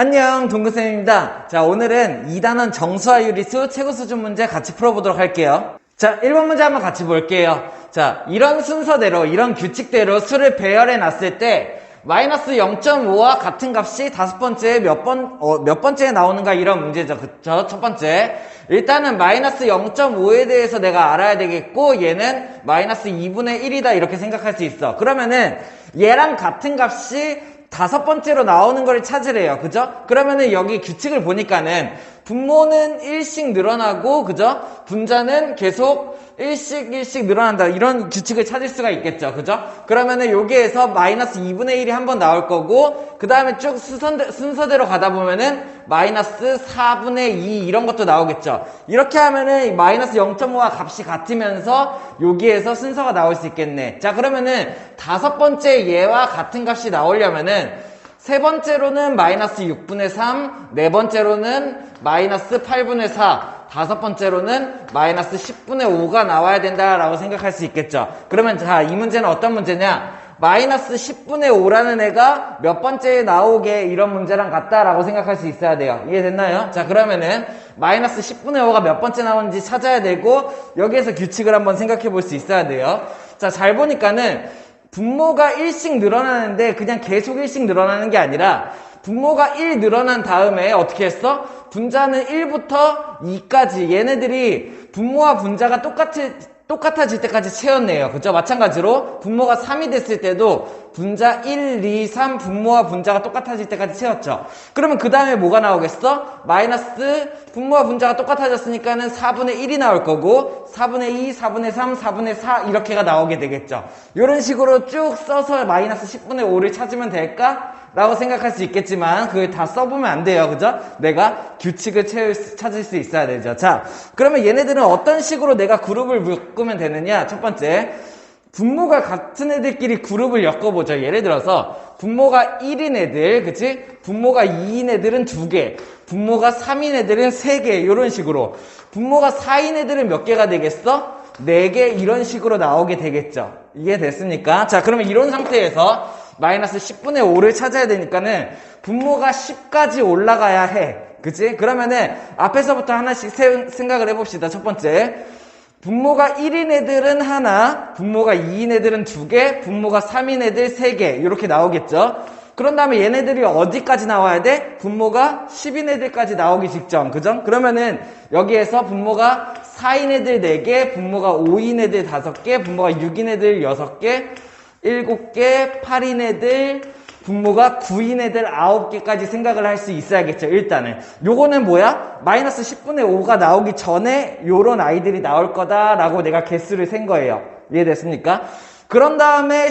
안녕, 동근쌤입니다. 자, 오늘은 2단원 정수와 유리수 최고 수준 문제 같이 풀어보도록 할게요. 자, 1번 문제 한번 같이 볼게요. 자, 이런 순서대로, 이런 규칙대로 수를 배열해 놨을 때 마이너스 0.5와 같은 값이 다섯 번째에 몇 번째에 나오는가 이런 문제죠. 그쵸? 첫 번째. 일단은 마이너스 0.5에 대해서 내가 알아야 되겠고 얘는 마이너스 2분의 1이다 이렇게 생각할 수 있어. 그러면은 얘랑 같은 값이 다섯 번째로 나오는 걸 찾으래요. 그죠? 그러면은 여기 규칙을 보니까는 분모는 1씩 늘어나고, 그죠? 분자는 계속 1씩 늘어난다. 이런 규칙을 찾을 수가 있겠죠. 그죠? 그러면은 여기에서 마이너스 2분의 1이 한 번 나올 거고, 그 다음에 쭉 순서대로 가다 보면은 마이너스 4분의 2 이런 것도 나오겠죠. 이렇게 하면은 마이너스 0.5와 값이 같으면서 여기에서 순서가 나올 수 있겠네. 자, 그러면은 다섯 번째 얘와 같은 값이 나오려면은 세 번째로는 마이너스 6분의 3, 네 번째로는 마이너스 8분의 4, 다섯 번째로는 마이너스 10분의 5가 나와야 된다라고 생각할 수 있겠죠. 그러면 자, 이 문제는 어떤 문제냐? 마이너스 10분의 5라는 애가 몇 번째에 나오게 이런 문제랑 같다라고 생각할 수 있어야 돼요. 이해됐나요? 자, 그러면은 마이너스 10분의 5가 몇 번째 나오는지 찾아야 되고 여기에서 규칙을 한번 생각해 볼 수 있어야 돼요. 자, 잘 보니까는 분모가 1씩 늘어나는데 그냥 계속 1씩 늘어나는 게 아니라 분모가 1 늘어난 다음에 어떻게 했어? 분자는 1부터 2까지 얘네들이 분모와 분자가 똑같아질 때까지 채웠네요. 그죠? 마찬가지로 분모가 3이 됐을 때도 분자 1, 2, 3 분모와 분자가 똑같아질 때까지 채웠죠. 그러면 그 다음에 뭐가 나오겠어? 마이너스 분모와 분자가 똑같아졌으니까는 4분의 1이 나올 거고 4분의 2, 4분의 3, 4분의 4 이렇게가 나오게 되겠죠. 이런 식으로 쭉 써서 마이너스 10분의 5를 찾으면 될까? 라고 생각할 수 있겠지만 그걸 다 써보면 안 돼요. 그죠? 내가 규칙을 찾을 수 있어야 되죠. 자, 그러면 얘네들은 어떤 식으로 내가 그룹을 묶으면 되느냐? 첫 번째, 분모가 같은 애들끼리 그룹을 엮어보죠. 예를 들어서 분모가 1인 애들, 그치? 분모가 2인 애들은 2개, 분모가 3인 애들은 3개 이런 식으로. 분모가 4인 애들은 몇 개가 되겠어? 4개 이런 식으로 나오게 되겠죠. 이해됐습니까? 자, 그러면 이런 상태에서 마이너스 10분의 5를 찾아야 되니까는 분모가 10까지 올라가야 해. 그치? 그러면은 앞에서부터 하나씩 생각을 해봅시다. 첫 번째. 분모가 1인 애들은 하나, 분모가 2인 애들은 2개, 분모가 3인 애들 3개. 이렇게 나오겠죠? 그런 다음에 얘네들이 어디까지 나와야 돼? 분모가 10인 애들까지 나오기 직전. 그죠? 그러면은 여기에서 분모가 4인 애들 4개, 분모가 5인 애들 5개, 분모가 6인 애들 6개, 7개, 8인 애들, 분모가 9인 애들 9개까지 생각을 할 수 있어야겠죠. 일단은 요거는 뭐야? 마이너스 10분의 5가 나오기 전에 요런 아이들이 나올 거다라고 내가 개수를 센 거예요. 이해됐습니까? 그런 다음에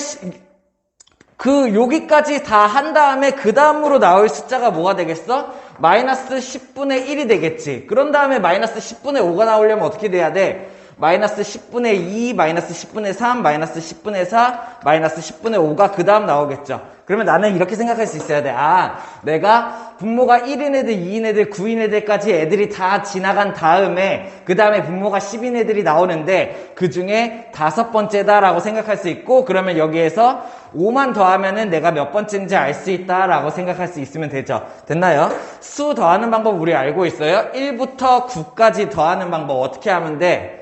여기까지 다 한 다음에 그 다음으로 나올 숫자가 뭐가 되겠어? 마이너스 10분의 1이 되겠지. 그런 다음에 마이너스 10분의 5가 나오려면 어떻게 돼야 돼? 마이너스 10분의 2, 마이너스 10분의 3, 마이너스 10분의 4, 마이너스 10분의 5가 그 다음 나오겠죠. 그러면 나는 이렇게 생각할 수 있어야 돼. 아, 내가 분모가 1인 애들, 2인 애들, 9인 애들까지 애들이 다 지나간 다음에 그 다음에 분모가 10인 애들이 나오는데 그 중에 다섯 번째다라고 생각할 수 있고 그러면 여기에서 5만 더하면은 내가 몇 번째인지 알 수 있다라고 생각할 수 있으면 되죠. 됐나요? 수 더하는 방법 우리 알고 있어요? 1부터 9까지 더하는 방법 어떻게 하면 돼?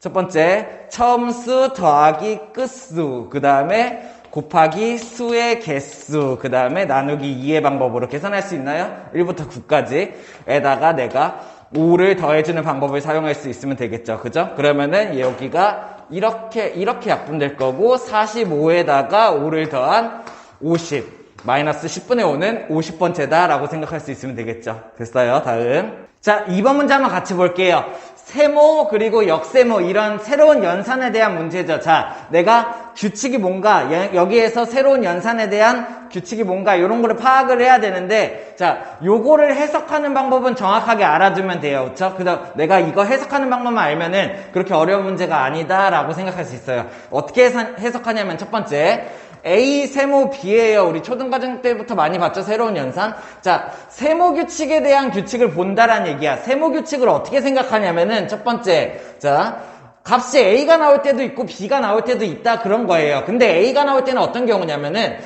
첫 번째, 처음 수 더하기 끝수, 그 다음에 곱하기 수의 개수, 그 다음에 나누기 2의 방법으로 계산할 수 있나요? 1부터 9까지 에다가 내가 5를 더해주는 방법을 사용할 수 있으면 되겠죠. 그죠? 그러면은 여기가 이렇게 약분될 거고 45에다가 5를 더한 50 마이너스 10분의 5는 50번째다 라고 생각할 수 있으면 되겠죠. 됐어요. 다음. 자, 2번 문제 한번 같이 볼게요. 세모 그리고 역세모 이런 새로운 연산에 대한 문제죠. 자, 내가 규칙이 뭔가 여기에서 새로운 연산에 대한 규칙이 뭔가 이런 거를 파악을 해야 되는데 자, 요거를 해석하는 방법은 정확하게 알아두면 돼요. 그렇죠? 그다음 내가 이거 해석하는 방법만 알면은 그렇게 어려운 문제가 아니다라고 생각할 수 있어요. 어떻게 해석하냐면 첫 번째 A 세모 B예요. 우리 초등과정 때부터 많이 봤죠? 새로운 연산. 자, 세모 규칙에 대한 규칙을 본다라는 얘기야. 세모 규칙을 어떻게 생각하냐면은 첫 번째, 자, 값이 A가 나올 때도 있고 B가 나올 때도 있다 그런 거예요. 근데 A가 나올 때는 어떤 경우냐면은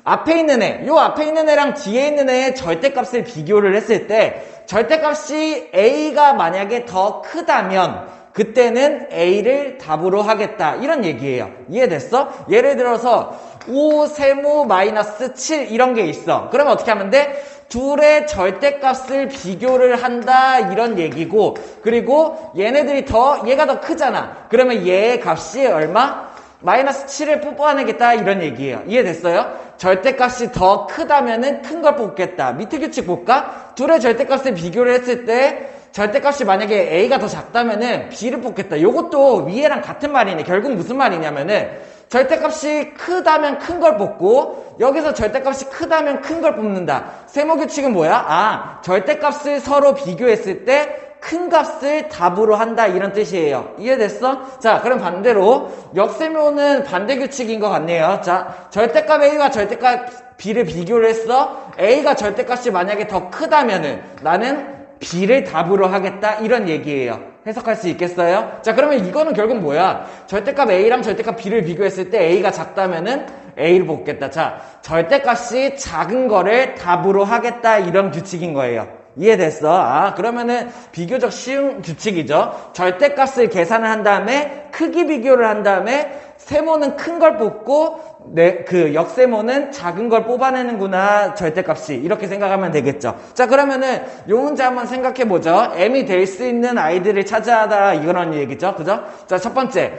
앞에 있는 애, 요 앞에 있는 애랑 뒤에 있는 애의 절대값을 비교를 했을 때 절대값이 A가 만약에 더 크다면 그때는 A를 답으로 하겠다 이런 얘기예요. 이해됐어? 예를 들어서 5 세모 마이너스 7 이런 게 있어. 그러면 어떻게 하면 돼? 둘의 절대값을 비교를 한다 이런 얘기고, 그리고 얘네들이 얘가 더 크잖아. 그러면 얘의 값이 얼마? 마이너스 7을 뽑아내겠다 이런 얘기예요. 이해됐어요? 절대값이 더 크다면은 큰 걸 뽑겠다. 밑에 규칙 볼까? 둘의 절대값을 비교를 했을 때 절대값이 만약에 A가 더 작다면은 B를 뽑겠다. 요것도 위에랑 같은 말이네. 결국 무슨 말이냐면은 절대값이 크다면 큰 걸 뽑고 여기서 절대값이 크다면 큰 걸 뽑는다. 세모 규칙은 뭐야? 절대값을 서로 비교했을 때 큰 값을 답으로 한다 이런 뜻이에요. 이해됐어? 자, 그럼 반대로 역세모는 반대 규칙인 것 같네요. 자, 절대값 A와 절대값 B를 비교를 했어. A가 절대값이 만약에 더 크다면은 나는 B를 답으로 하겠다 이런 얘기예요. 해석할 수 있겠어요? 자, 그러면 이거는 결국 뭐야? 절대값 A랑 절대값 B를 비교했을 때 A가 작다면은 A를 뽑겠다. 자, 절대값이 작은 거를 답으로 하겠다 이런 규칙인 거예요. 이해됐어? 그러면은 비교적 쉬운 규칙이죠. 절대값을 계산을 한 다음에 크기 비교를 한 다음에 세모는 큰 걸 뽑고 그 역세모는 작은 걸 뽑아내는구나 절대값이 이렇게 생각하면 되겠죠. 자, 그러면은 요 문제 한번 생각해 보죠. M이 될 수 있는 아이들을 찾아라 이런 얘기죠. 그죠? 자, 첫 번째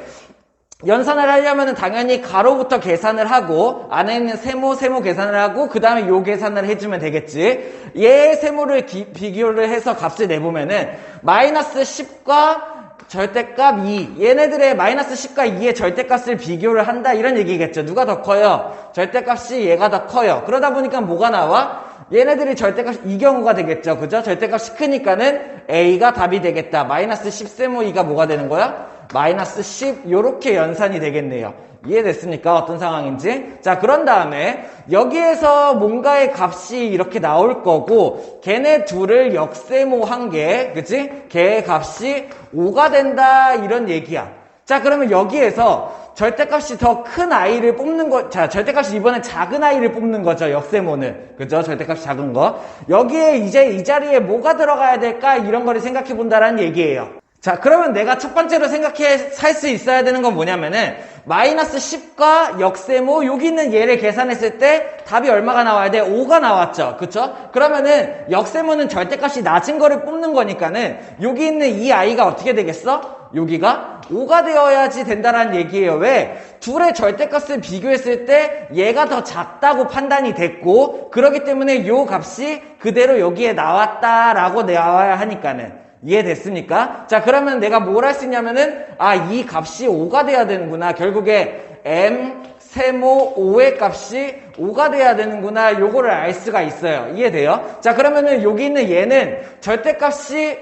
연산을 하려면 당연히 가로부터 계산을 하고 안에 있는 세모 계산을 하고 그 다음에 요 계산을 해주면 되겠지. 얘 세모를 비교를 해서 값을 내보면은 마이너스 10과 절대값 2 얘네들의 마이너스 10과 2의 절대값을 비교를 한다 이런 얘기겠죠. 누가 더 커요? 절대값이 얘가 더 커요. 그러다 보니까 뭐가 나와? 얘네들이 절대값이 이 경우가 되겠죠. 그죠? 절대값이 크니까는 A가 답이 되겠다. 마이너스 10세모 2가 뭐가 되는 거야? 마이너스 10 요렇게 연산이 되겠네요. 이해됐습니까? 어떤 상황인지. 자, 그런 다음에 여기에서 뭔가의 값이 이렇게 나올 거고 걔네 둘을 역세모한 게 그치? 걔의 값이 5가 된다 이런 얘기야. 자, 그러면 여기에서 절대값이 더 큰 아이를 뽑는 거, 자, 절대값이 이번엔 작은 아이를 뽑는 거죠, 역세모는. 그죠? 절대값이 작은 거. 여기에 이제 이 자리에 뭐가 들어가야 될까? 이런 거를 생각해 본다라는 얘기예요. 자, 그러면 내가 첫 번째로 살 수 있어야 되는 건 뭐냐면은 마이너스 10과 역세모 여기 있는 얘를 계산했을 때 답이 얼마가 나와야 돼? 5가 나왔죠. 그쵸? 그러면은 역세모는 절대값이 낮은 거를 뽑는 거니까는 여기 있는 이 아이가 어떻게 되겠어? 여기가 5가 되어야지 된다라는 얘기예요. 왜? 둘의 절대값을 비교했을 때 얘가 더 작다고 판단이 됐고 그렇기 때문에 요 값이 그대로 여기에 나왔다라고 나와야 하니까는. 이해됐습니까? 자, 그러면 내가 뭘 할 수 있냐면은 이 값이 5가 돼야 되는구나. 결국에 M 세모 5의 값이 5가 돼야 되는구나. 요거를 알 수가 있어요. 이해돼요? 자, 그러면은 여기 있는 얘는 절대값이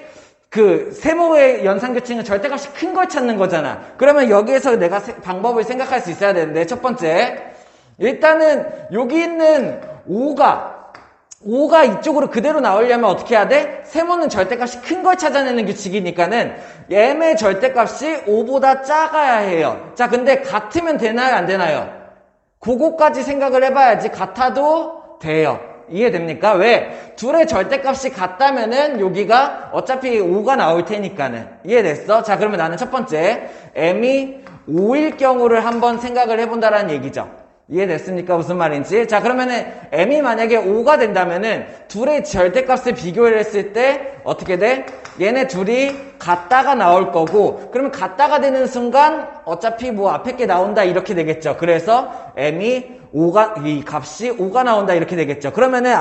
세모의 연산규칙은 절대값이 큰 걸 찾는 거잖아. 그러면 여기에서 내가 방법을 생각할 수 있어야 되는데 첫 번째 일단은 여기 있는 5가 이쪽으로 그대로 나오려면 어떻게 해야 돼? 세모는 절대값이 큰 걸 찾아내는 규칙이니까는 M의 절대값이 5보다 작아야 해요. 자, 근데 같으면 되나요? 안 되나요? 그거까지 생각을 해봐야지. 같아도 돼요. 이해됩니까? 왜? 둘의 절대값이 같다면은 여기가 어차피 5가 나올 테니까는. 이해됐어? 자, 그러면 나는 첫 번째 M이 5일 경우를 한번 생각을 해본다라는 얘기죠. 이해됐습니까? 무슨 말인지? 자, 그러면은 M이 만약에 5가 된다면은 둘의 절대값을 비교를 했을 때 어떻게 돼? 얘네 둘이 같다가 나올 거고 그러면 같다가 되는 순간 어차피 뭐 앞에 게 나온다 이렇게 되겠죠. 그래서 이 값이 5가 나온다 이렇게 되겠죠. 그러면은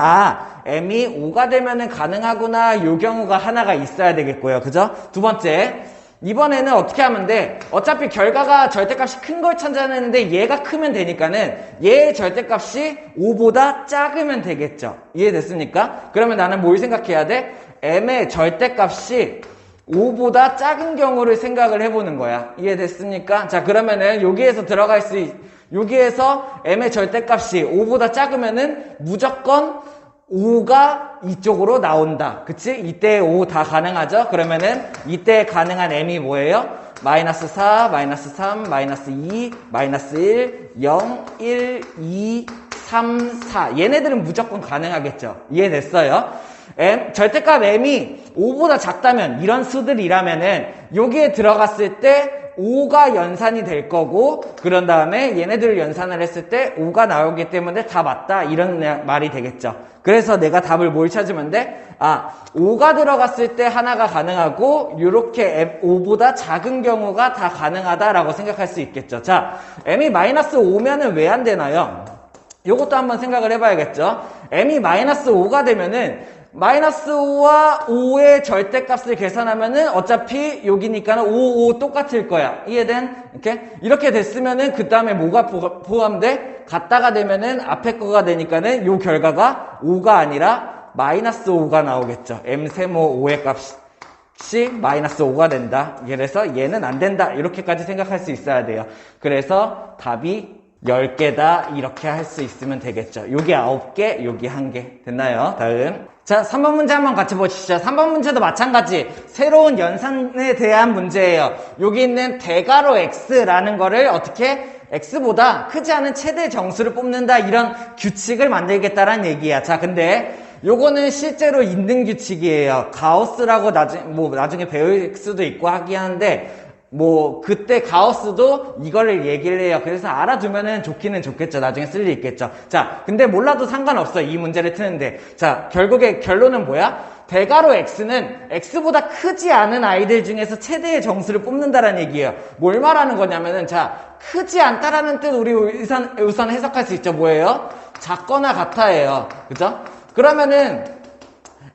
M이 5가 되면은 가능하구나 요 경우가 하나가 있어야 되겠고요. 그죠? 두 번째 이번에는 어떻게 하면 돼? 어차피 결과가 절대값이 큰 걸 찾아내는데 얘가 크면 되니까는 얘의 절대값이 5보다 작으면 되겠죠. 이해됐습니까? 그러면 나는 뭘 생각해야 돼? M의 절대값이 5보다 작은 경우를 생각을 해보는 거야. 이해됐습니까? 자, 그러면은 여기에서 M의 절대값이 5보다 작으면은 무조건 5가 이쪽으로 나온다. 그치? 이때 5 다 가능하죠? 그러면은 이때 가능한 M이 뭐예요? 마이너스 4, 마이너스 3, 마이너스 2, 마이너스 1, 0, 1, 2, 3, 4 얘네들은 무조건 가능하겠죠. 이해됐어요? 절대값 m이 5보다 작다면 이런 수들이라면은 여기에 들어갔을 때 5가 연산이 될 거고 그런 다음에 얘네들을 연산을 했을 때 5가 나오기 때문에 다 맞다 이런 말이 되겠죠. 그래서 내가 답을 뭘 찾으면 돼? 5가 들어갔을 때 하나가 가능하고 요렇게 5보다 작은 경우가 다 가능하다라고 생각할 수 있겠죠. 자, m이 마이너스 5면은 왜 안 되나요? 요것도 한번 생각을 해봐야겠죠. m이 마이너스 5가 되면은 마이너스 5와 5의 절대값을 계산하면은 어차피 여기니까는 5, 5 똑같을 거야. 이해된? 이렇게 됐으면은 그 다음에 뭐가 포함돼? 같다가 되면은 앞에 거가 되니까는 요 결과가 5가 아니라 마이너스 5가 나오겠죠. m 세모 5의 값이 마이너스 5가 된다. 그래서 얘는 안 된다. 이렇게까지 생각할 수 있어야 돼요. 그래서 답이 10개다 이렇게 할 수 있으면 되겠죠. 여기 9개, 여기 1개. 됐나요? 다음. 자, 3번 문제 한번 같이 보시죠. 3번 문제도 마찬가지 새로운 연산에 대한 문제예요. 여기 있는 대괄호 x라는 거를 어떻게 x보다 크지 않은 최대 정수를 뽑는다 이런 규칙을 만들겠다라는 얘기야. 자, 근데 요거는 실제로 있는 규칙이에요. 가우스라고 나중에 배울 수도 있고 하긴 하는데 그때 가우스도 이거를 얘기를 해요. 그래서 알아두면은 좋기는 좋겠죠. 나중에 쓸 일 있겠죠. 자, 근데 몰라도 상관없어. 이 문제를 트는데. 자, 결국에 결론은 뭐야? 대괄호 x는 x보다 크지 않은 아이들 중에서 최대의 정수를 뽑는다라는 얘기예요. 뭘 말하는 거냐면은, 자, 크지 않다라는 뜻 우리 우선 해석할 수 있죠. 뭐예요? 작거나 같아예요. 그죠? 그러면은,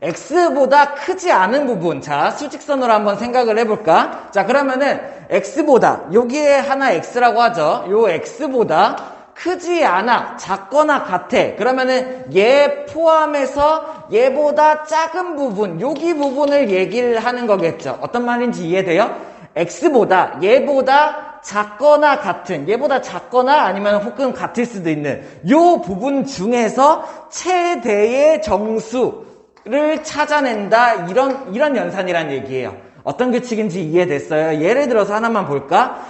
x보다 크지 않은 부분. 자, 수직선으로 한번 생각을 해볼까? 자, 그러면은 x보다 여기에 하나 x라고 하죠. 요 x보다 크지 않아, 작거나 같아. 그러면은 얘 포함해서 얘보다 작은 부분, 여기 부분을 얘기를 하는 거겠죠. 어떤 말인지 이해돼요? x보다 얘보다 작거나 같은, 얘보다 작거나 아니면 혹은 같을 수도 있는 요 부분 중에서 최대의 정수 를 찾아낸다 이런 연산이란 얘기예요. 어떤 규칙인지 이해됐어요? 예를 들어서 하나만 볼까?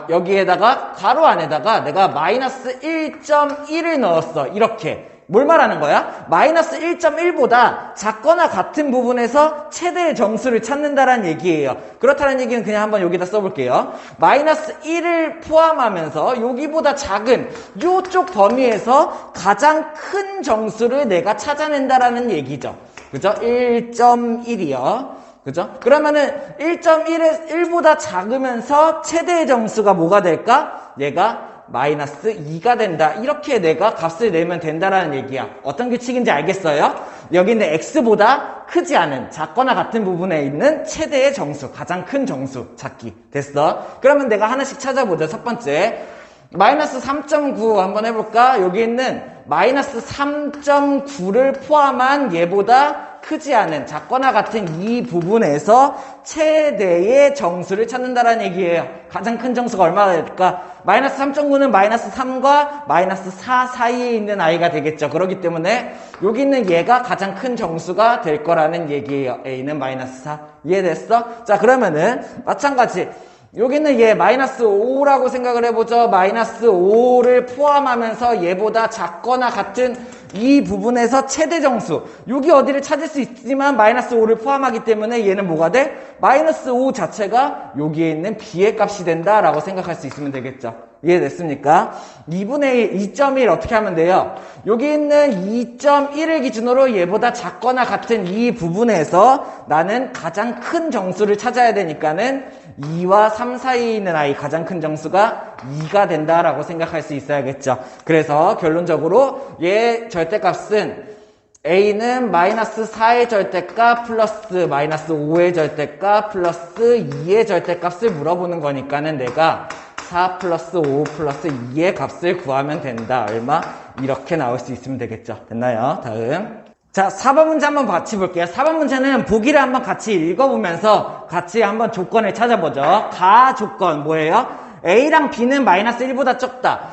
여기에다가 가로 안에다가 내가 마이너스 1.1을 넣었어. 이렇게 뭘 말하는 거야? 마이너스 1.1보다 작거나 같은 부분에서 최대의 정수를 찾는다라는 얘기예요. 그렇다는 얘기는 그냥 한번 여기다 써볼게요. 마이너스 1을 포함하면서 여기보다 작은 요쪽 범위에서 가장 큰 정수를 내가 찾아낸다라는 얘기죠. 그죠? 1.1이요. 그죠? 그러면은 1.1보다 작으면서 최대의 정수가 뭐가 될까? 얘가 마이너스 2가 된다. 이렇게 내가 값을 내면 된다라는 얘기야. 어떤 규칙인지 알겠어요? 여기 있는 x보다 크지 않은, 작거나 같은 부분에 있는 최대의 정수, 가장 큰 정수 찾기. 됐어? 그러면 내가 하나씩 찾아보자. 첫 번째, 마이너스 3.9 한번 해볼까? 여기 있는 마이너스 3.9를 포함한 얘보다 크지 않은, 작거나 같은 이 부분에서 최대의 정수를 찾는다라는 얘기예요. 가장 큰 정수가 얼마나 될까? 마이너스 3.9는 마이너스 3과 마이너스 4 사이에 있는 아이가 되겠죠. 그렇기 때문에 여기 있는 얘가 가장 큰 정수가 될 거라는 얘기예요. a는 마이너스 4. 이해됐어? 자, 그러면은 마찬가지. 여기는 얘 마이너스 5라고 생각을 해보죠. 마이너스 5를 포함하면서 얘보다 작거나 같은 이 부분에서 최대 정수. 여기 어디를 찾을 수 있지만 마이너스 5를 포함하기 때문에 얘는 뭐가 돼? 마이너스 5 자체가 여기에 있는 b의 값이 된다라고 생각할 수 있으면 되겠죠. 이해됐습니까? 2분의 2.1 어떻게 하면 돼요? 여기 있는 2.1을 기준으로 얘보다 작거나 같은 이 부분에서 나는 가장 큰 정수를 찾아야 되니까는 2와 3 사이에 있는 아이 가장 큰 정수가 2가 된다라고 생각할 수 있어야겠죠. 그래서 결론적으로 얘 절대값은 a는 마이너스 4의 절대값 플러스 마이너스 5의 절대값 플러스 2의 절대값을 물어보는 거니까는 내가 4 플러스 5 플러스 2의 값을 구하면 된다. 얼마? 이렇게 나올 수 있으면 되겠죠. 됐나요? 다음. 자, 4번 문제 한번 같이 볼게요. 4번 문제는 보기를 한번 같이 읽어보면서 같이 한번 조건을 찾아보죠. 가 조건 뭐예요? A랑 B는 마이너스 1보다 적다.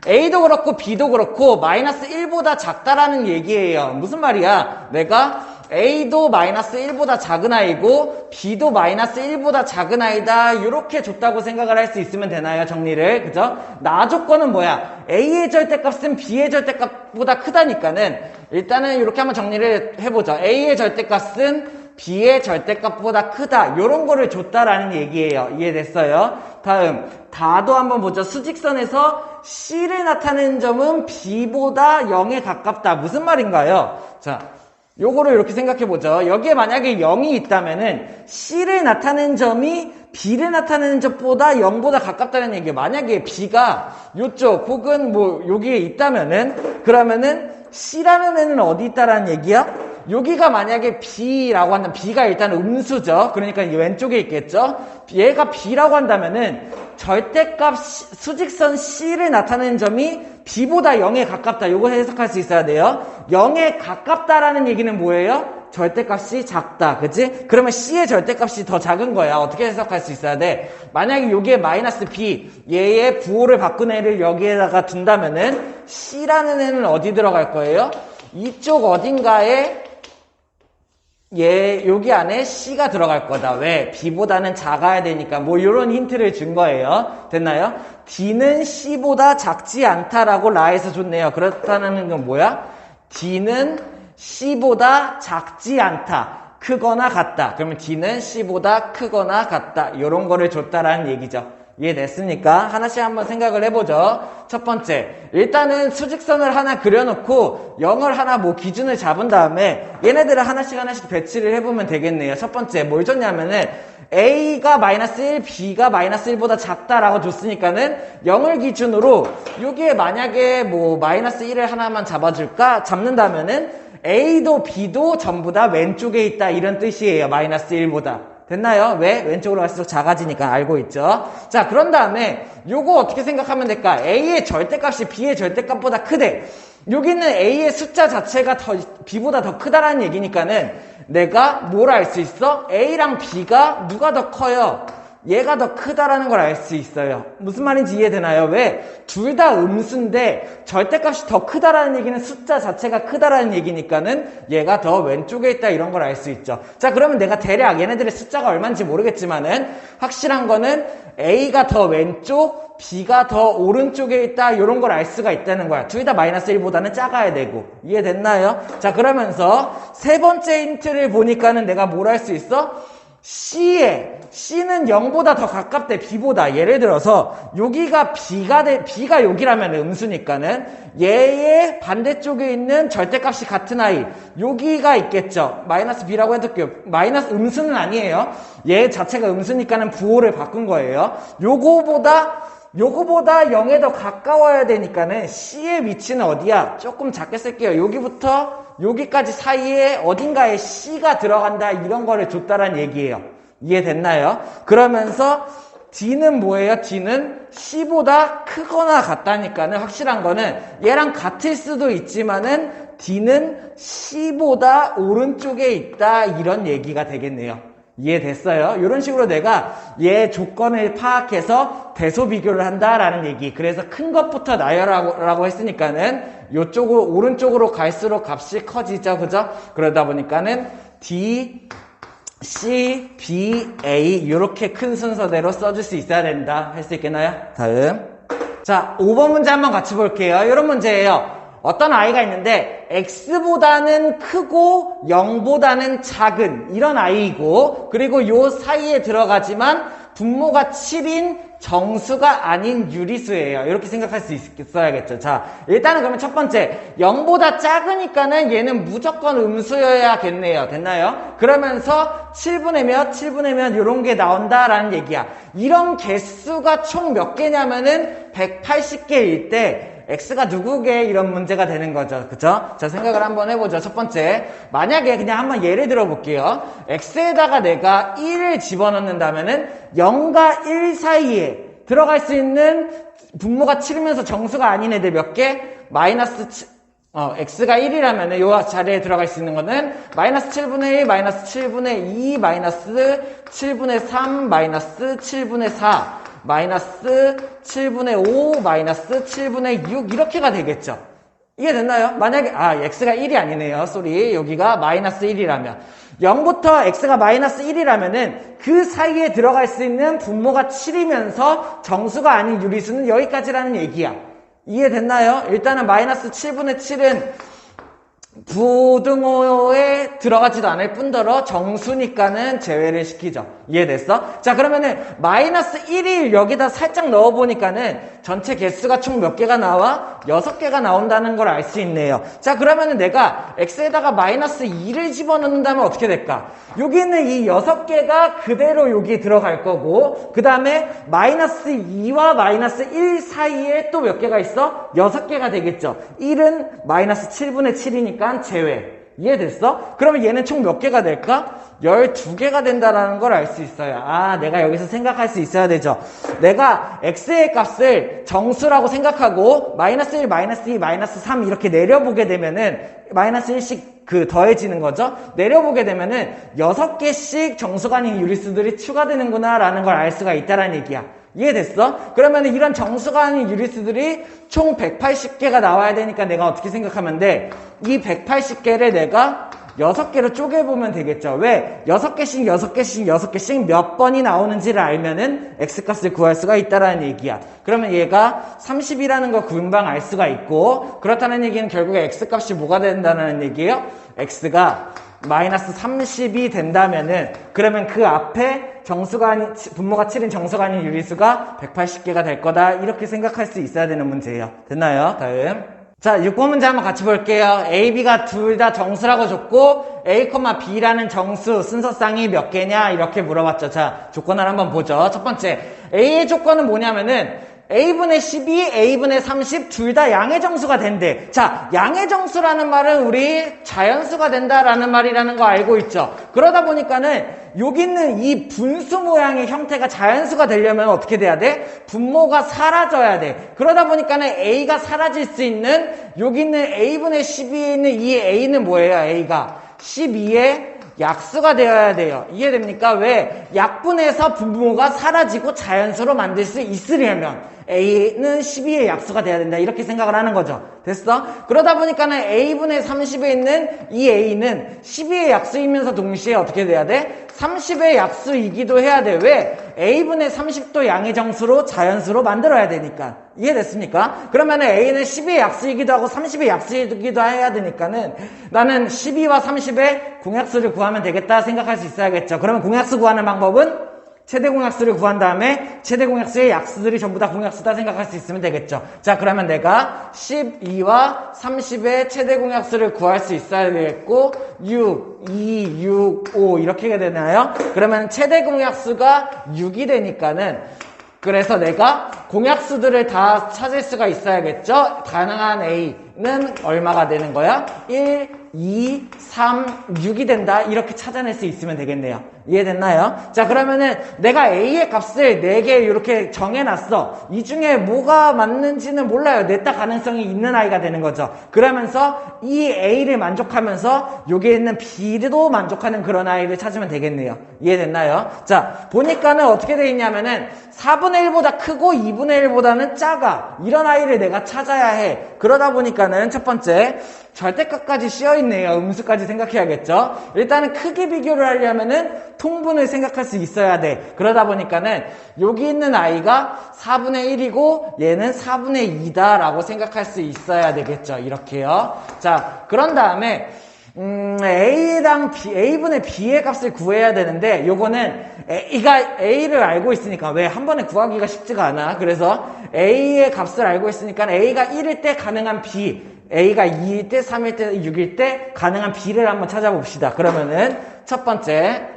A도 그렇고 B도 그렇고 마이너스 1보다 작다라는 얘기예요. 무슨 말이야? 내가 A도 마이너스 1보다 작은 I고 B도 마이너스 1보다 작은 I다 이렇게 줬다고 생각을 할 수 있으면 되나요? 정리를. 그죠? 나 조건은 뭐야? A의 절대값은 B의 절대값보다 크다니까는 일단은 이렇게 한번 정리를 해보죠. A의 절대값은 B의 절대값보다 크다. 이런 거를 줬다라는 얘기예요. 이해됐어요? 다음 다도 한번 보죠. 수직선에서 C를 나타내는 점은 B보다 0에 가깝다. 무슨 말인가요? 자, 요거를 이렇게 생각해보죠. 여기에 만약에 0이 있다면은 C를 나타내는 점이 B를 나타내는 점보다 0보다 가깝다는 얘기예요. 만약에 B가 요쪽 혹은 뭐 여기에 있다면은 그러면은 C라는 애는 어디 있다라는 얘기야? 여기가 만약에 B라고 한다면 B가 일단 음수죠. 그러니까 이 왼쪽에 있겠죠. 얘가 B라고 한다면은 절대값 수직선 C를 나타내는 점이 B보다 0에 가깝다. 요거 해석할 수 있어야 돼요. 0에 가깝다라는 얘기는 뭐예요? 절대값이 작다. 그치? 그러면 C의 절대값이 더 작은 거야. 어떻게 해석할 수 있어야 돼? 만약에 여기에 마이너스 B, 얘의 부호를 바꾼 애를 여기에다가 둔다면은 C라는 애는 어디 들어갈 거예요? 이쪽 어딘가에 여기 안에 C가 들어갈 거다. 왜? B보다는 작아야 되니까. 뭐, 요런 힌트를 준 거예요. 됐나요? D는 C보다 작지 않다라고 라에서 줬네요. 그렇다는 건 뭐야? D는 C보다 작지 않다. 크거나 같다. 그러면 D는 C보다 크거나 같다. 요런 거를 줬다라는 얘기죠. 이해됐습니까? 하나씩 한번 생각을 해보죠. 첫 번째, 일단은 수직선을 하나 그려놓고 0을 하나 뭐 기준을 잡은 다음에 얘네들을 하나씩 배치를 해보면 되겠네요. 첫 번째, 뭘 줬냐면은 A가 마이너스 1, B가 마이너스 1보다 작다라고 줬으니까는 0을 기준으로 여기에 만약에 뭐 마이너스 1을 하나만 잡는다면은 A도 B도 전부 다 왼쪽에 있다 이런 뜻이에요. 마이너스 1보다. 됐나요? 왜? 왼쪽으로 갈수록 작아지니까 알고 있죠? 자, 그런 다음에 요거 어떻게 생각하면 될까? A의 절대값이 B의 절대값보다 크대. 여기는 A의 숫자 자체가 B보다 더 크다라는 얘기니까는 내가 뭘 알 수 있어? A랑 B가 누가 더 커요? 얘가 더 크다라는 걸 알 수 있어요. 무슨 말인지 이해되나요? 왜? 둘 다 음수인데 절대값이 더 크다라는 얘기는 숫자 자체가 크다라는 얘기니까는 얘가 더 왼쪽에 있다 이런 걸 알 수 있죠. 자, 그러면 내가 대략 얘네들의 숫자가 얼마인지 모르겠지만은 확실한 거는 A가 더 왼쪽, B가 더 오른쪽에 있다 이런 걸 알 수가 있다는 거야. 둘 다 마이너스 1보다는 작아야 되고. 이해됐나요? 자, 그러면서 세 번째 힌트를 보니까는 내가 뭘 할 수 있어? C는 0보다 더 가깝대, B보다. 예를 들어서, 여기가 B가 여기라면 음수니까는, 얘의 반대쪽에 있는 절대값이 같은 아이, 여기가 있겠죠. 마이너스 B라고 해둘게요. 마이너스 음수는 아니에요. 얘 자체가 음수니까는 부호를 바꾼 거예요. 요거보다 0에 더 가까워야 되니까는, C의 위치는 어디야? 조금 작게 쓸게요. 여기부터, 여기까지 사이에 어딘가에 C가 들어간다 이런 거를 줬다란 얘기예요. 이해됐나요? 그러면서 D는 뭐예요? D는 C보다 크거나 같다니까는 확실한 거는 얘랑 같을 수도 있지만은 D는 C보다 오른쪽에 있다 이런 얘기가 되겠네요. 이해됐어요? 이런 식으로 내가 얘 조건을 파악해서 대소 비교를 한다라는 얘기. 그래서 큰 것부터 나열하라고 했으니까는 요쪽으로 오른쪽으로 갈수록 값이 커지죠. 그죠? 그러다 보니까는 D, C, B, A 이렇게 큰 순서대로 써줄 수 있어야 된다. 할 수 있겠나요? 다음. 자, 5번 문제 한번 같이 볼게요. 이런 문제예요. 어떤 아이가 있는데 x보다는 크고 0보다는 작은 이런 아이이고 그리고 요 사이에 들어가지만 분모가 7인 정수가 아닌 유리수예요. 이렇게 생각할 수 있어야겠죠. 자, 일단은 그러면 첫 번째 0보다 작으니까는 얘는 무조건 음수여야겠네요. 됐나요? 그러면서 7분의 몇 이런 게 나온다라는 얘기야. 이런 개수가 총 몇 개냐면은 180개일 때 x가 누구게 이런 문제가 되는 거죠. 그쵸? 자, 생각을 한번 해보죠. 첫 번째, 만약에 그냥 한번 예를 들어 볼게요. x에다가 내가 1을 집어넣는다면은 0과 1 사이에 들어갈 수 있는 분모가 7이면서 정수가 아닌 애들 몇 개? x가 1이라면은 요 자리에 들어갈 수 있는 거는 마이너스 7분의 1, 마이너스 7분의 2, 마이너스 7분의 3, 마이너스 7분의 4, 마이너스 7분의 5, 마이너스 7분의 6 이렇게가 되겠죠. 이해됐나요? 만약에 x가 1이 아니네요. 쏘리. 여기가 마이너스 1이라면 0부터 x가 마이너스 1이라면은 그 사이에 들어갈 수 있는 분모가 7이면서 정수가 아닌 유리수는 여기까지라는 얘기야. 이해됐나요? 일단은 마이너스 7분의 7은 부등호에 들어가지도 않을 뿐더러 정수니까는 제외를 시키죠. 이해됐어? 자, 그러면은 마이너스 1을 여기다 살짝 넣어보니까는 전체 개수가 총 몇 개가 나와? 6개가 나온다는 걸 알 수 있네요. 자, 그러면은 내가 x에다가 마이너스 2를 집어넣는다면 어떻게 될까? 여기 있는 이 6개가 그대로 여기 들어갈 거고, 그 다음에 마이너스 2와 마이너스 1 사이에 또 몇 개가 있어? 6개가 되겠죠. 1은 마이너스 7분의 7이니까 제외. 이해됐어? 그러면 얘는 총 몇 개가 될까? 12개가 된다라는 걸 알 수 있어요. 내가 여기서 생각할 수 있어야 되죠. 내가 x의 값을 정수라고 생각하고 마이너스 1, 마이너스 2, 마이너스 3 이렇게 내려보게 되면은 마이너스 1씩 더해지는 거죠. 내려보게 되면은 6개씩 정수가 아닌 유리수들이 추가되는구나 라는 걸 알 수가 있다라는 얘기야. 이해됐어? 그러면 이런 정수가 아닌 유리수들이 총 180개가 나와야 되니까 내가 어떻게 생각하면 돼? 이 180개를 내가 6개로 쪼개보면 되겠죠. 왜? 6개씩 6개씩 6개씩 몇 번이 나오는지를 알면은 x값을 구할 수가 있다라는 얘기야. 그러면 얘가 30이라는 거 금방 알 수가 있고, 그렇다는 얘기는 결국에 x값이 뭐가 된다는 얘기예요? x가 마이너스 30이 된다면은, 그러면 그 앞에 정수가 아닌, 분모가 7인 정수가 아닌 유리수가 180개가 될 거다. 이렇게 생각할 수 있어야 되는 문제예요. 됐나요? 다음. 자, 6번 문제 한번 같이 볼게요. A, B가 둘 다 정수라고 줬고 A, B라는 정수 순서쌍이 몇 개냐 이렇게 물어봤죠. 자, 조건을 한번 보죠. 첫 번째, A의 조건은 뭐냐면은 A분의 12, A분의 30 둘 다 양의 정수가 된대. 자, 양의 정수라는 말은 우리 자연수가 된다라는 말이라는 거 알고 있죠. 그러다 보니까는 여기 있는 이 분수 모양의 형태가 자연수가 되려면 어떻게 돼야 돼? 분모가 사라져야 돼. 그러다 보니까는 A가 사라질 수 있는 여기 있는 A분의 12에 있는 이 A는 뭐예요? A가 12의 약수가 되어야 돼요. 이해됩니까? 왜? 약분해서 분모가 사라지고 자연수로 만들 수 있으려면 A는 12의 약수가 돼야 된다. 이렇게 생각을 하는 거죠. 됐어? 그러다 보니까는 A분의 30에 있는 이 A는 12의 약수이면서 동시에 어떻게 돼야 돼? 30의 약수이기도 해야 돼. 왜? A분의 30도 양의 정수로 자연수로 만들어야 되니까. 이해됐습니까? 그러면 A는 10의 약수이기도 하고 30의 약수이기도 해야 되니까는 나는 12와 30의 공약수를 구하면 되겠다 생각할 수 있어야겠죠. 그러면 공약수 구하는 방법은 최대 공약수를 구한 다음에 최대 공약수의 약수들이 전부 다 공약수다 생각할 수 있으면 되겠죠. 자, 그러면 내가 12와 30의 최대 공약수를 구할 수 있어야 되겠고 6, 2, 6, 5 이렇게 되나요? 그러면 최대 공약수가 6이 되니까는 그래서 내가 공약수들을 다 찾을 수가 있어야겠죠. 가능한 A는 얼마가 되는 거야? 1, 2, 3, 6이 된다. 이렇게 찾아낼 수 있으면 되겠네요. 이해됐나요? 자, 그러면은 내가 A의 값을 4개 이렇게 정해놨어. 이 중에 뭐가 맞는지는 몰라요. 냈다 가능성이 있는 아이가 되는 거죠. 그러면서 이 A를 만족하면서 여기에 있는 B도 만족하는 그런 아이를 찾으면 되겠네요. 이해됐나요? 자, 보니까는 어떻게 돼 있냐면은 4분의 1보다 크고 2분의 1보다는 작아. 이런 아이를 내가 찾아야 해. 그러다 보니까는 첫 번째, 절대값까지 씌어있네요. 음수까지 생각해야겠죠. 일단은 크기 비교를 하려면은 통분을 생각할 수 있어야 돼. 그러다 보니까는 여기 있는 아이가 4분의 1이고 얘는 4분의 2다 라고 생각할 수 있어야 되겠죠. 이렇게요. 자, 그런 다음에 A랑 B, A분의 B의 값을 구해야 되는데 요거는 A가 A를 알고 있으니까 왜 한 번에 구하기가 쉽지가 않아. 그래서 A의 값을 알고 있으니까 A가 1일 때 가능한 B, A가 2일 때, 3일 때, 6일 때 가능한 B를 한번 찾아봅시다. 그러면은 첫 번째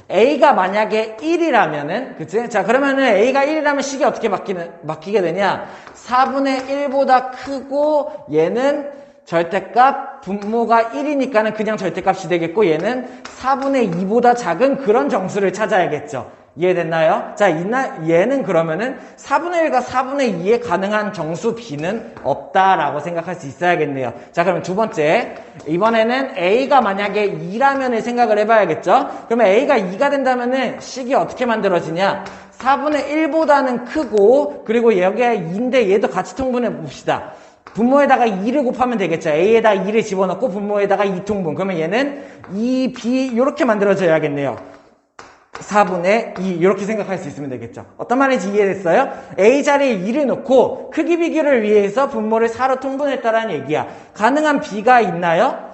A가 만약에 1이라면은 그치? 자, 그러면은 A가 1이라면 식이 어떻게 바뀌게 되냐? 4분의 1보다 크고 얘는 절대값 분모가 1이니까는 그냥 절대값이 되겠고 얘는 4분의 2보다 작은 그런 정수를 찾아야겠죠. 이해됐나요? 자, 얘는 그러면은 4분의 1과 4분의 2에 가능한 정수 B는 없다라고 생각할 수 있어야겠네요. 자, 그럼 두 번째. 이번에는 A가 만약에 2라면을 생각을 해봐야겠죠? 그러면 A가 2가 된다면은 식이 어떻게 만들어지냐? 4분의 1보다는 크고, 그리고 여기에 2인데 얘도 같이 통분해 봅시다. 분모에다가 2를 곱하면 되겠죠. A에다 2를 집어넣고 분모에다가 2통분. 그러면 얘는 2B 이렇게 만들어져야겠네요. 4분의 2 이렇게 생각할 수 있으면 되겠죠. 어떤 말인지 이해됐어요? A 자리에 2를 넣고 크기 비교를 위해서 분모를 4로 통분했다라는 얘기야. 가능한 B가 있나요?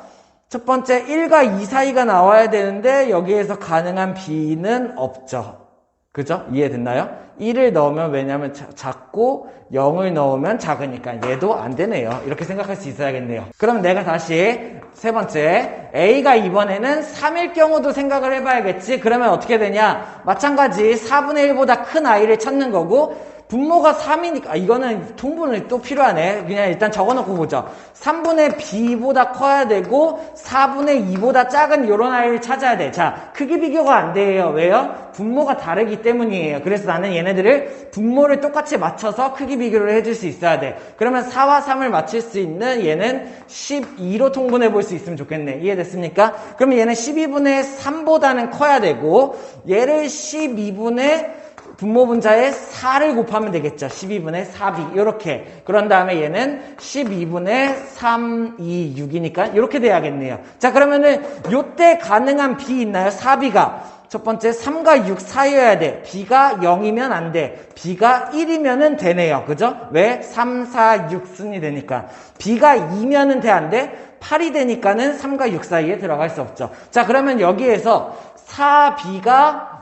첫 번째 1과 2 사이가 나와야 되는데 여기에서 가능한 B는 없죠. 그죠? 이해됐나요? 1을 넣으면 왜냐면 작고 0을 넣으면 작으니까 얘도 안 되네요. 이렇게 생각할 수 있어야겠네요. 그럼 내가 다시 세 번째 A가 이번에는 3일 경우도 생각을 해봐야겠지. 그러면 어떻게 되냐? 마찬가지 4분의 1보다 큰 I를 찾는 거고 분모가 3이니까 이거는 통분이 또 필요하네. 그냥 일단 적어놓고 보죠. 3분의 B보다 커야 되고 4분의 2보다 작은 이런 아이를 찾아야 돼. 자, 크기 비교가 안 돼요. 왜요? 분모가 다르기 때문이에요. 그래서 나는 얘네들을 분모를 똑같이 맞춰서 크기 비교를 해줄 수 있어야 돼. 그러면 4와 3을 맞출 수 있는 얘는 12로 통분해 볼 수 있으면 좋겠네. 이해됐습니까? 그러면 얘는 12분의 3보다는 커야 되고 얘를 12분의 분모 분자에 4를 곱하면 되겠죠. 12분의 4b 이렇게. 그런 다음에 얘는 12분의 3, 2, 6이니까 이렇게 돼야겠네요. 자, 그러면은 요때 가능한 b 있나요? 4b가 첫 번째 3과 6 사이여야 돼. b가 0이면 안 돼. b가 1이면은 되네요. 그죠? 왜? 3, 4, 6순이 되니까. b가 2면은 돼, 안 돼? 8이 되니까는 3과 6 사이에 들어갈 수 없죠. 자, 그러면 여기에서 4b가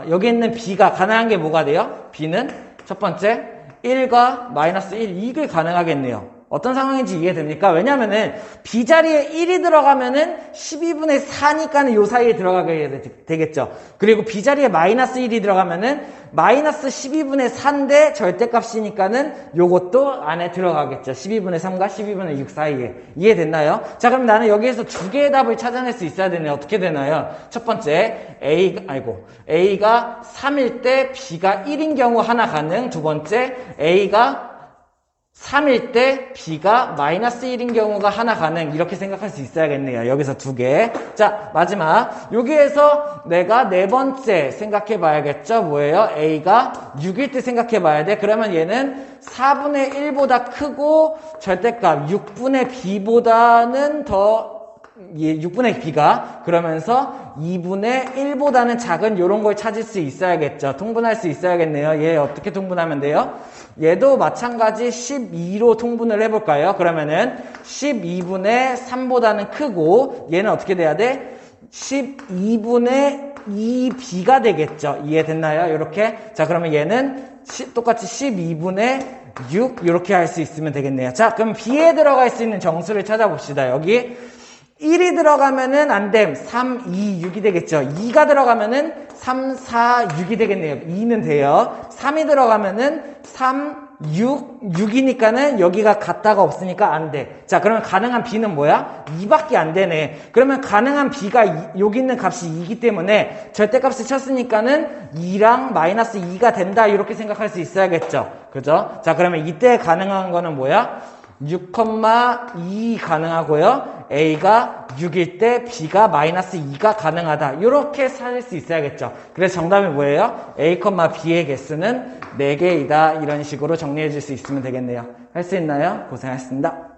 여기 있는 B가 가능한 게 뭐가 돼요? B는 첫 번째 1과 마이너스 1 이게 가능하겠네요. 어떤 상황인지 이해됩니까? 왜냐면은 B 자리에 1이 들어가면은 12분의 4니까는 요 사이에 들어가게 되겠죠. 그리고 B 자리에 마이너스 1이 들어가면은 마이너스 12분의 4인데 절대값이니까는 요것도 안에 들어가겠죠. 12분의 3과 12분의 6 사이에. 이해됐나요? 자, 그럼 나는 여기에서 두 개의 답을 찾아낼 수 있어야 되네. 어떻게 되나요? 첫 번째 A가 3일 때 B가 1인 경우 하나 가능. 두 번째 A가 3일 때 B가 마이너스 1인 경우가 하나 가능. 이렇게 생각할 수 있어야겠네요. 여기서 두 개. 자, 마지막. 여기에서 내가 네 번째 생각해 봐야겠죠. 뭐예요? A가 6일 때 생각해 봐야 돼. 그러면 얘는 4분의 1보다 크고 절대값 6분의 B보다는 더 6분의 B가 그러면서 2분의 1보다는 작은 이런 걸 찾을 수 있어야겠죠. 통분할 수 있어야겠네요. 얘 어떻게 통분하면 돼요? 얘도 마찬가지 12로 통분을 해볼까요? 그러면은 12분의 3보다는 크고 얘는 어떻게 돼야 돼? 12분의 2B가 되겠죠. 이해됐나요? 이렇게. 자, 그러면 얘는 똑같이 12분의 6 이렇게 할 수 있으면 되겠네요. 자, 그럼 B에 들어갈 수 있는 정수를 찾아봅시다. 여기 1이 들어가면은 안 됨. 3, 2, 6이 되겠죠. 2가 들어가면은 3, 4, 6이 되겠네요. 2는 돼요. 3이 들어가면은 3, 6이니까는 여기가 같다가 없으니까 안 돼. 자, 그러면 가능한 B는 뭐야? 2밖에 안 되네. 그러면 가능한 B가 여기 있는 값이 2이기 때문에 절대값을 쳤으니까는 2랑 마이너스 2가 된다. 이렇게 생각할 수 있어야겠죠. 그죠? 자, 그러면 이때 가능한 거는 뭐야? 6,2 가능하고요. A가 6일 때 B가 마이너스 2가 가능하다. 이렇게 찾을 수 있어야겠죠. 그래서 정답이 뭐예요? A, B의 개수는 4개이다. 이런 식으로 정리해 줄 수 있으면 되겠네요. 할 수 있나요? 고생하셨습니다.